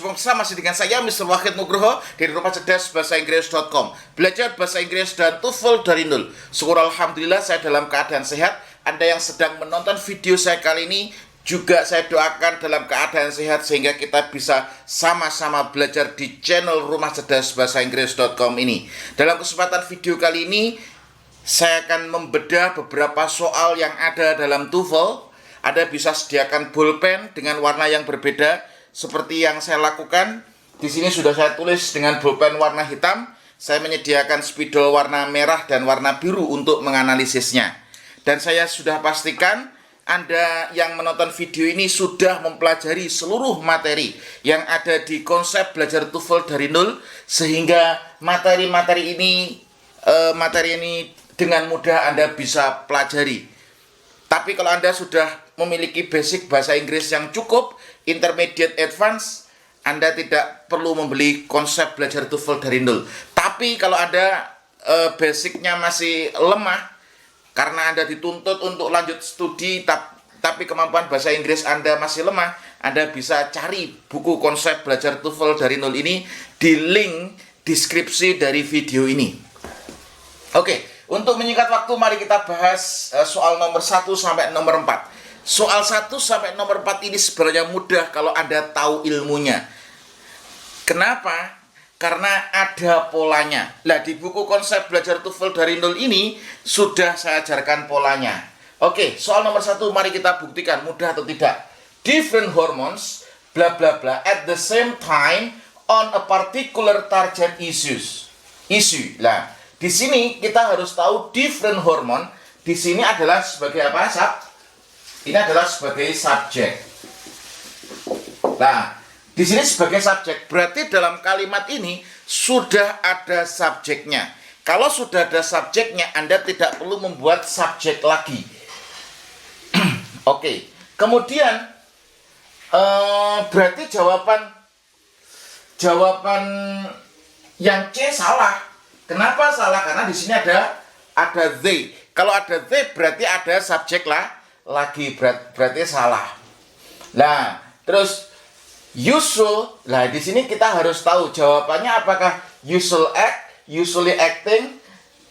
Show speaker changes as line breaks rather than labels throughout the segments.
berjumpa masih dengan saya Mr. Wahid Nugroho dari Rumah Cerdas Bahasa Inggris.com. Belajar bahasa Inggris dan TOEFL dari nol. Syukur alhamdulillah saya dalam keadaan sehat. Anda yang sedang menonton video saya kali ini juga saya doakan dalam keadaan sehat sehingga kita bisa sama-sama belajar di channel Rumah Cerdas Bahasa Inggris.com ini. Dalam kesempatan video kali ini saya akan membedah beberapa soal yang ada dalam TOEFL. Anda bisa sediakan pulpen dengan warna yang berbeda seperti yang saya lakukan. Di sini sudah saya tulis dengan pulpen warna hitam. Saya menyediakan spidol warna merah dan warna biru untuk menganalisisnya. Dan saya sudah pastikan Anda yang menonton video ini sudah mempelajari seluruh materi yang ada di konsep belajar TOEFL dari nol, sehingga materi ini dengan mudah Anda bisa pelajari. Tapi kalau Anda sudah memiliki basic bahasa Inggris yang cukup, intermediate advance, Anda tidak perlu membeli konsep belajar TOEFL dari nol. Tapi kalau Anda basicnya masih lemah, karena Anda dituntut untuk lanjut studi, tapi kemampuan bahasa Inggris Anda masih lemah, Anda bisa cari buku konsep belajar TOEFL dari nol ini di link deskripsi dari video ini. Oke, untuk menyingkat waktu, mari kita bahas soal nomor 1 sampai nomor 4. Soal 1 sampai nomor 4 ini sebenarnya mudah kalau Anda tahu ilmunya. Kenapa? Karena ada polanya. Nah, di buku konsep belajar TOEFL dari nol ini sudah saya ajarkan polanya. Oke, soal nomor 1 mari kita buktikan mudah atau tidak. Different hormones bla bla bla at the same time on a particular target issue. Nah, di sini kita harus tahu different hormone di sini adalah sebagai apa, Ini adalah sebagai subjek. Nah, di sini sebagai subjek, berarti dalam kalimat ini sudah ada subjeknya. Kalau sudah ada subjeknya, Anda tidak perlu membuat subjek lagi. Oke, kemudian berarti jawaban yang C salah. Kenapa salah? Karena di sini ada they. Kalau ada they berarti ada subjek lagi, berarti salah. Nah, terus usual. Nah, di sini kita harus tahu jawabannya apakah usual act, usually acting,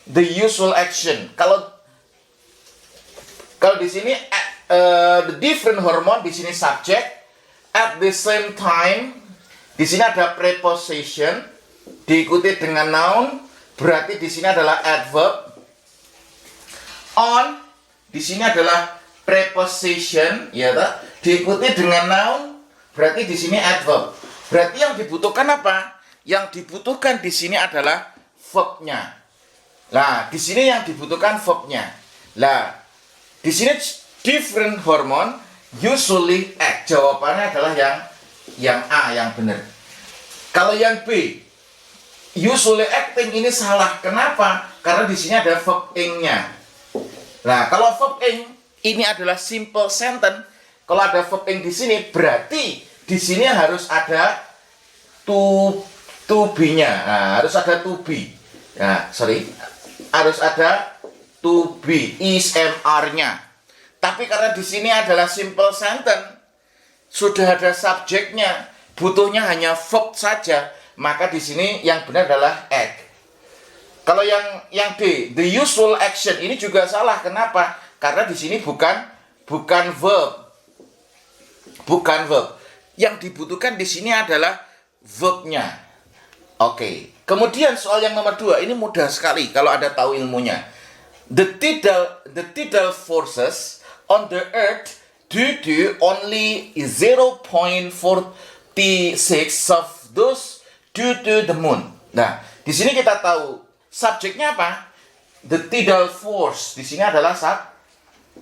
the usual action. Kalau di sini the different hormone, di sini subject, at the same time, di sini ada preposition diikuti dengan noun, berarti di sini adalah adverb. On, di sini adalah preposition, ya tak? Diikuti dengan noun, berarti di sini adverb. Berarti yang dibutuhkan apa? Yang dibutuhkan di sini adalah verbnya. Nah, di sini yang dibutuhkan verbnya. Nah, di sini different hormone usually act. Jawabannya adalah yang A, yang benar. Kalau yang B, usually acting, ini salah. Kenapa? Karena di sini ada verb ing-nya. Nah, kalau verb ing ini adalah simple sentence. Kalau ada verb ing di sini, berarti di sini harus ada to be-nya. Nah, harus ada to be. Nah, harus ada to be, is, are-nya. Tapi karena di sini adalah simple sentence, sudah ada subjeknya, butuhnya hanya verb saja, maka di sini yang benar adalah act. Kalau yang D, the usual action, ini juga salah. Kenapa? Karena di sini bukan verb. Bukan verb. Yang dibutuhkan di sini adalah verbnya. Oke. Kemudian soal yang nomor 2, ini mudah sekali kalau Anda tahu ilmunya. The tidal forces on the earth due to only 0.46 of those due to the moon. Nah, di sini kita tahu subjeknya apa? The tidal force. Di sini adalah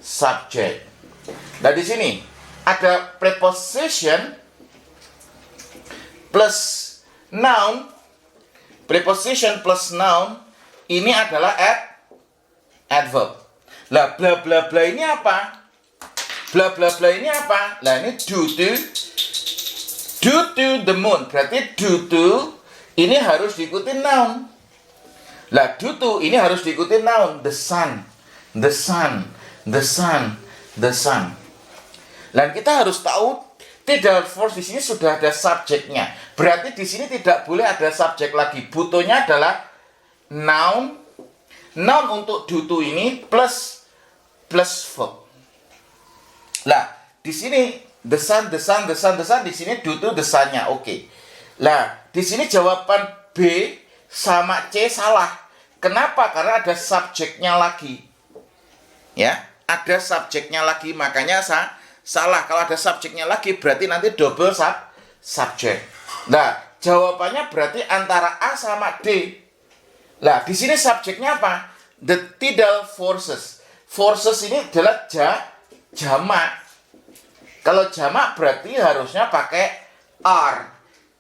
subjek. Nah, di sini ada preposition plus noun. Preposition plus noun ini adalah adverb. Lah, bla bla bla ini apa? Bla bla bla ini apa? Lah, ini due to the moon. Berarti due to ini harus diikuti noun. Lah, due to ini harus diikuti noun, the sun. Dan kita harus tahu Tidak force di sini sudah ada subjeknya. Berarti di sini tidak boleh ada subjek lagi. Butuhnya adalah noun. Noun untuk do to ini plus verb. Lah, di sini the sun di sini do to the sun-nya. Oke. Lah, di sini jawaban B sama C salah. Kenapa? Karena ada subjeknya lagi. Ya, ada subjeknya lagi, makanya salah. Kalau ada subjeknya lagi berarti nanti double subjek. Nah, jawabannya berarti antara A sama D. Lah, di sini subjeknya apa? The tidal forces. Forces ini adalah jamak. Kalau jamak berarti harusnya pakai are.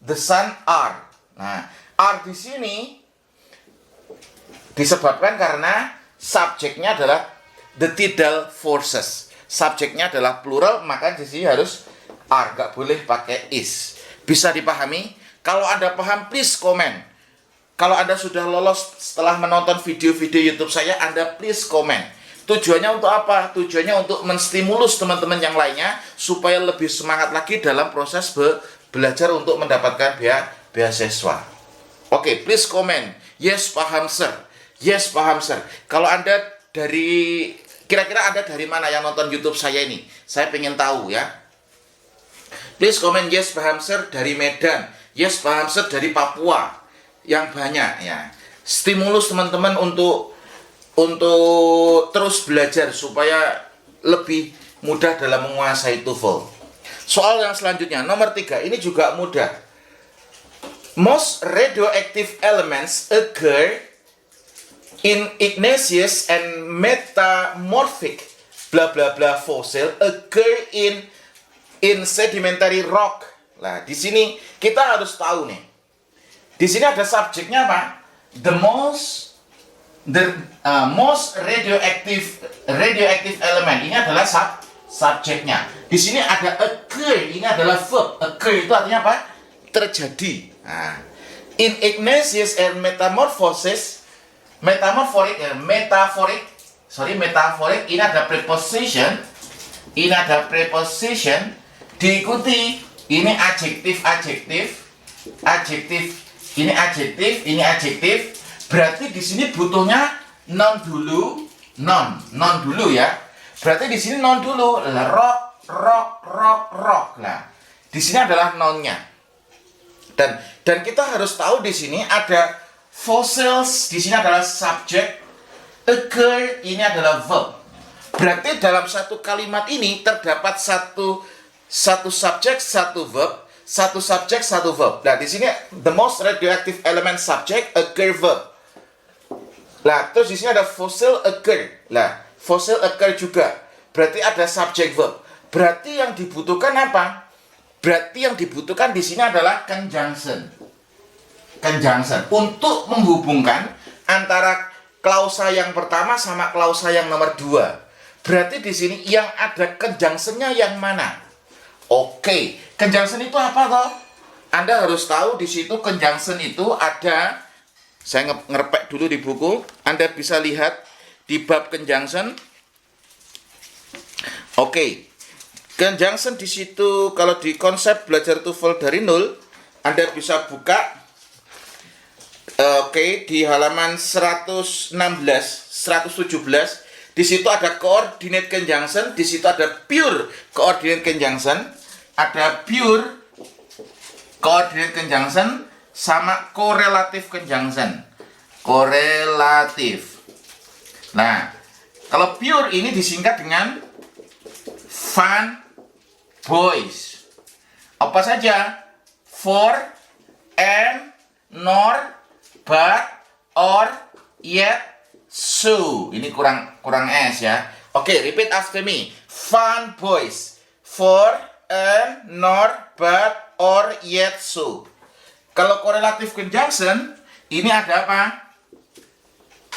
The sun are. Nah, are di sini disebabkan karena subjeknya adalah the tidal forces. Subjeknya adalah plural, maka di sini harus are, gak boleh pakai is. Bisa dipahami? Kalau Anda paham, please comment. Kalau Anda sudah lolos setelah menonton video-video YouTube saya, Anda please comment. Tujuannya untuk apa? Tujuannya untuk menstimulus teman-teman yang lainnya supaya lebih semangat lagi dalam proses belajar untuk mendapatkan beasiswa. Oke, please comment. Yes, paham sir. Yes, paham sir. Kalau Anda kira-kira Anda dari mana yang nonton YouTube saya ini? Saya pengen tahu ya. Please comment yes, paham sir dari Medan. Yes, paham sir dari Papua. Yang banyak ya. Stimulus teman-teman untuk terus belajar supaya lebih mudah dalam menguasai TOEFL. Soal yang selanjutnya, nomor 3, ini juga mudah. Most radioactive elements occur in igneous and metamorphic bla bla bla fossil occur in sedimentary rock. Nah, di sini kita harus tahu nih. Di sini ada subjeknya apa? The most radioactive element, ini adalah subjeknya. Di sini ada occur, ini adalah verb. Occur itu artinya apa? Terjadi. Nah, in igneous and metaphoric, ini ada preposition. Ini ada preposition diikuti ini adjektif. Ini adjektif. Berarti di sini butuhnya noun dulu ya. Berarti di sini noun dulu. Rock. Nah, di sini adalah nounnya. Dan kita harus tahu di sini ada fossils, di sini adalah subjek, occur ini adalah verb. Berarti dalam satu kalimat ini terdapat satu subjek, satu verb, satu subjek, satu verb. Nah, di sini the most radioactive element subject occur verb. Lah, terus di sini ada fossil occur. Lah, fossil occur juga. Berarti ada subjek verb. Berarti yang dibutuhkan apa? Berarti yang dibutuhkan di sini adalah conjunction. Untuk menghubungkan antara klausa yang pertama sama klausa yang nomor 2. Berarti di sini yang ada conjunction-nya yang mana? Oke, conjunction itu apa toh? Anda harus tahu di situ conjunction itu ada. Saya ngerpek dulu di buku. Anda bisa lihat di bab conjunction. Oke. Conjunction di situ kalau di konsep belajar TOEFL dari nol, Anda bisa buka. Oke, di halaman 116, 117. Di situ ada coordinate conjunction, di situ ada pure coordinate conjunction, ada pure coordinate conjunction sama correlative conjunction. Korelatif. Nah, kalau pure ini disingkat dengan fun boys. Apa saja? For, and, nor, but, or, yet, so. Ini kurang S ya. Oke, repeat after me. Fun boys. For, and, nor, but, or, yet, so. Kalau correlative conjunction, ini ada apa?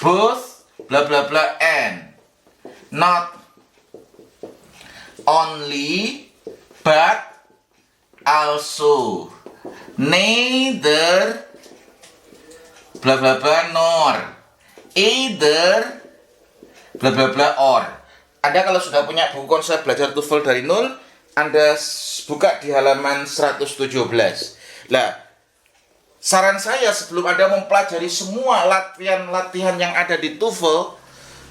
Both, bla bla bla, and. Not only, but also. Neither, bla bla bla, nor. Either, bla bla bla, or. Anda kalau sudah punya buku konsep belajar TOEFL dari nol, Anda buka di halaman 117. Lah, saran saya sebelum Anda mempelajari semua latihan-latihan yang ada di TOEFL,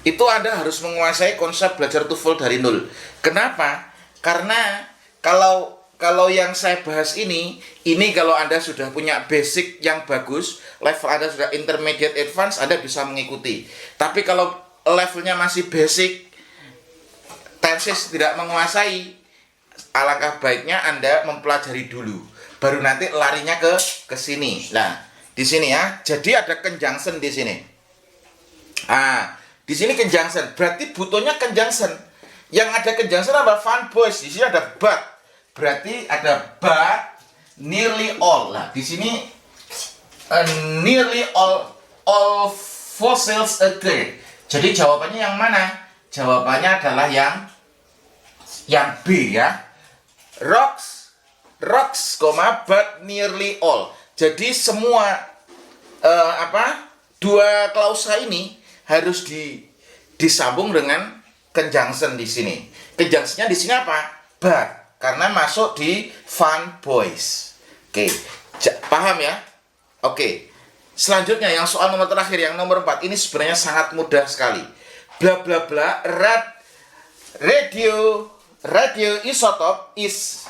itu Anda harus menguasai konsep belajar TOEFL dari nol. Kenapa? Karena kalau yang saya bahas ini kalau Anda sudah punya basic yang bagus, level Anda sudah intermediate advance, Anda bisa mengikuti. Tapi kalau levelnya masih basic, tenses tidak menguasai, alangkah baiknya Anda mempelajari dulu, baru nanti larinya ke sini. Nah, di sini ya. Jadi ada conjunction di sini. Di sini conjunction, berarti butuhnya conjunction. Yang ada conjunction apa? Fun boys. Di sini ada but. Berarti ada but, nearly all. Nah, di sini nearly all fossils occur. Jadi jawabannya yang mana? Jawabannya adalah yang B ya. Rocks, but nearly all. Jadi semua dua klausa ini harus disambung dengan conjunction di sini. Conjunctionnya di sini apa? But, karena masuk di fun boys. Oke, paham ya? Oke. Selanjutnya yang soal nomor terakhir, yang nomor 4, ini sebenarnya sangat mudah sekali. Bla bla bla, radioisotope is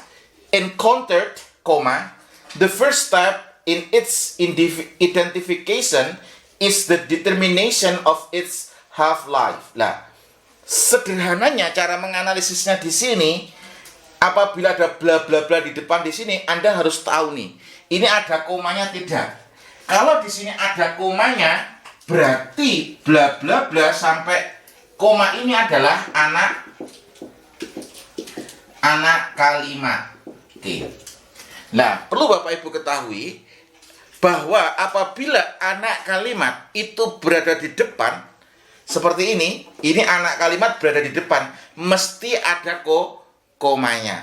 encountered, the first step in its identification is the determination of its half-life. Nah, sederhananya cara menganalisisnya di sini, apabila ada bla bla bla di depan di sini, Anda harus tahu nih, ini ada komanya tidak. Kalau di sini ada komanya, berarti bla bla bla sampai koma ini adalah anak kalimat. Oke. Nah, perlu Bapak Ibu ketahui bahwa apabila anak kalimat itu berada di depan seperti ini anak kalimat berada di depan, mesti ada komanya.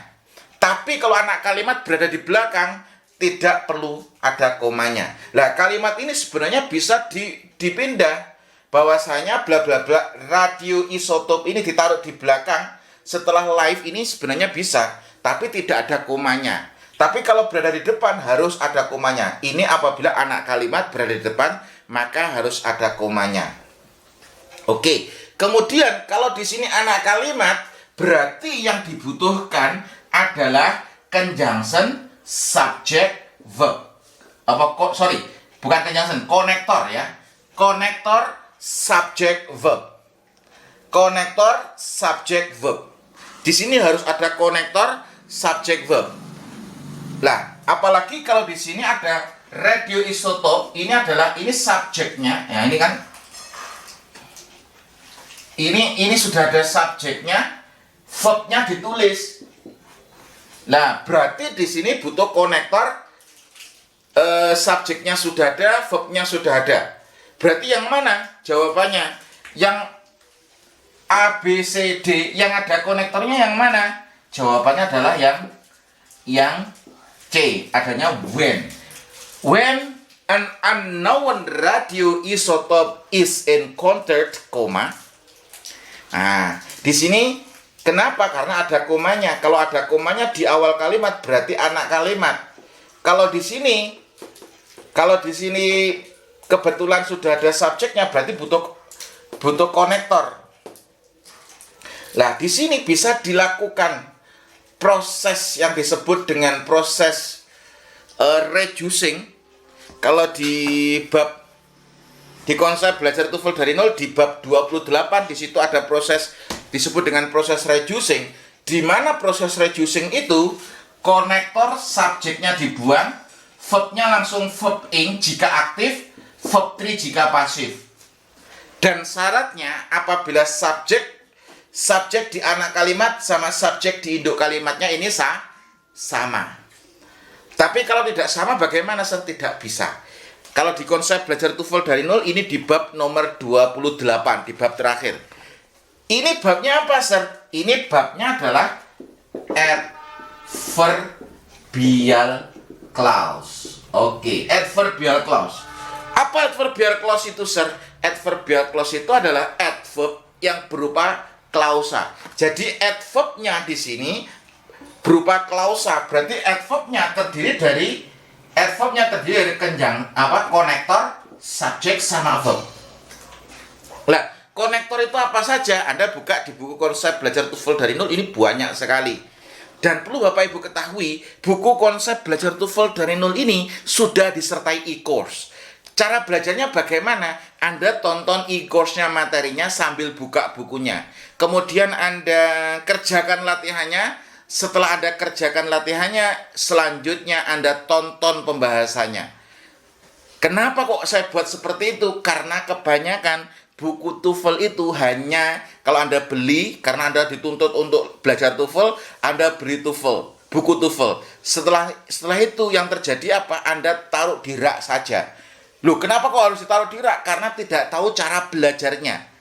Tapi kalau anak kalimat berada di belakang, tidak perlu ada komanya. Nah, kalimat ini sebenarnya bisa dipindah, bahwasanya bla bla bla radioisotop ini ditaruh di belakang setelah live ini sebenarnya bisa, tapi tidak ada komanya. Tapi kalau berada di depan harus ada komanya. Ini apabila anak kalimat berada di depan, maka harus ada komanya. Oke. Kemudian kalau di sini anak kalimat, berarti yang dibutuhkan adalah conjunction subject verb. Bukan conjunction, konektor ya. Konektor subject verb. Konektor subject verb. Di sini harus ada konektor subject verb. Lah, apalagi kalau di sini ada radioisotop, ini subjeknya. Ya, ini kan ini sudah ada subjeknya, verbnya ditulis. Nah, berarti di sini butuh konektor, subjeknya sudah ada, verbnya sudah ada. Berarti yang mana? Jawabannya yang A, B, C, D, yang ada konektornya yang mana? Jawabannya adalah yang C, adanya when. When an unknown radioisotope is encountered, Nah, di sini kenapa? Karena ada komanya. Kalau ada komanya di awal kalimat berarti anak kalimat. Kalau di sini kebetulan sudah ada subjeknya, berarti butuh konektor. Lah, di sini bisa dilakukan proses yang disebut dengan proses reducing. Kalau di konsep belajar TOEFL dari nol di bab 28, di situ ada proses disebut dengan proses reducing, di mana proses reducing itu konektor subjeknya dibuang, verbnya langsung verb ing jika aktif, verb 3 jika pasif. Dan syaratnya apabila subjek di anak kalimat sama subjek di induk kalimatnya ini sama. Tapi kalau tidak sama bagaimana? Tidak bisa. Kalau di konsep belajar TOEFL dari nol, ini di bab nomor 28, di bab terakhir. Ini babnya apa, Sir? Ini babnya adalah adverbial clause. Oke, adverbial clause. Apa adverbial clause itu, Sir? Adverbial clause itu adalah adverb yang berupa klausa. Jadi adverbnya di sini berupa klausa. Berarti adverbnya terdiri dari konektor, subjek sama verb. Lah, konektor itu apa saja? Anda buka di buku konsep belajar TOEFL dari nol, ini banyak sekali. Dan perlu Bapak Ibu ketahui, buku konsep belajar TOEFL dari nol ini sudah disertai e-course. Cara belajarnya bagaimana? Anda tonton e-course-nya, materinya sambil buka bukunya. Kemudian Anda kerjakan latihannya. Setelah Anda kerjakan latihannya, selanjutnya Anda tonton pembahasannya. Kenapa kok saya buat seperti itu? Karena kebanyakan buku TOEFL itu hanya kalau Anda beli, karena Anda dituntut untuk belajar TOEFL, Anda beli TOEFL, buku TOEFL. Setelah itu yang terjadi apa? Anda taruh di rak saja. Loh, kenapa kok harus ditaruh di rak? Karena tidak tahu cara belajarnya.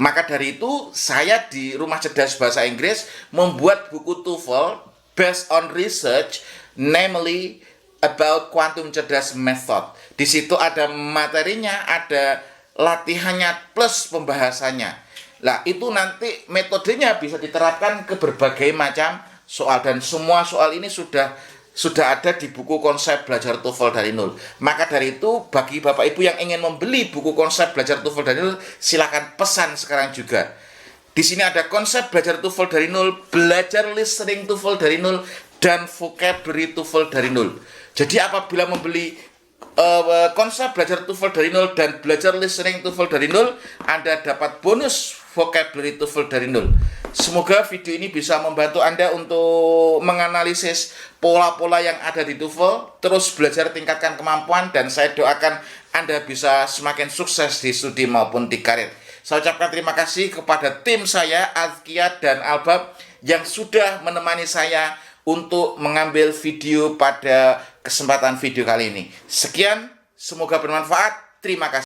Maka dari itu, saya di Rumah Cerdas Bahasa Inggris membuat buku TOEFL based on research, namely about quantum cerdas method. Di situ ada materinya, ada latihannya plus pembahasannya. Lah, itu nanti metodenya bisa diterapkan ke berbagai macam soal, dan semua soal ini sudah ada di buku konsep belajar TOEFL dari nol. Maka dari itu, bagi Bapak Ibu yang ingin membeli buku konsep belajar TOEFL dari nol, silakan pesan sekarang juga. Di sini ada konsep belajar TOEFL dari nol, belajar listening TOEFL dari nol, dan vocabulary TOEFL dari nol. Jadi apabila membeli konsep belajar TOEFL dari nol dan belajar listening TOEFL dari nol, Anda dapat bonus vocabulary TOEFL dari nol. Semoga video ini bisa membantu Anda untuk menganalisis pola-pola yang ada di TOEFL, terus belajar tingkatkan kemampuan, dan saya doakan Anda bisa semakin sukses di studi maupun di karir. Saya ucapkan terima kasih kepada tim saya, Azkia dan Albab, yang sudah menemani saya untuk mengambil video pada kesempatan video kali ini. Sekian, semoga bermanfaat. Terima kasih.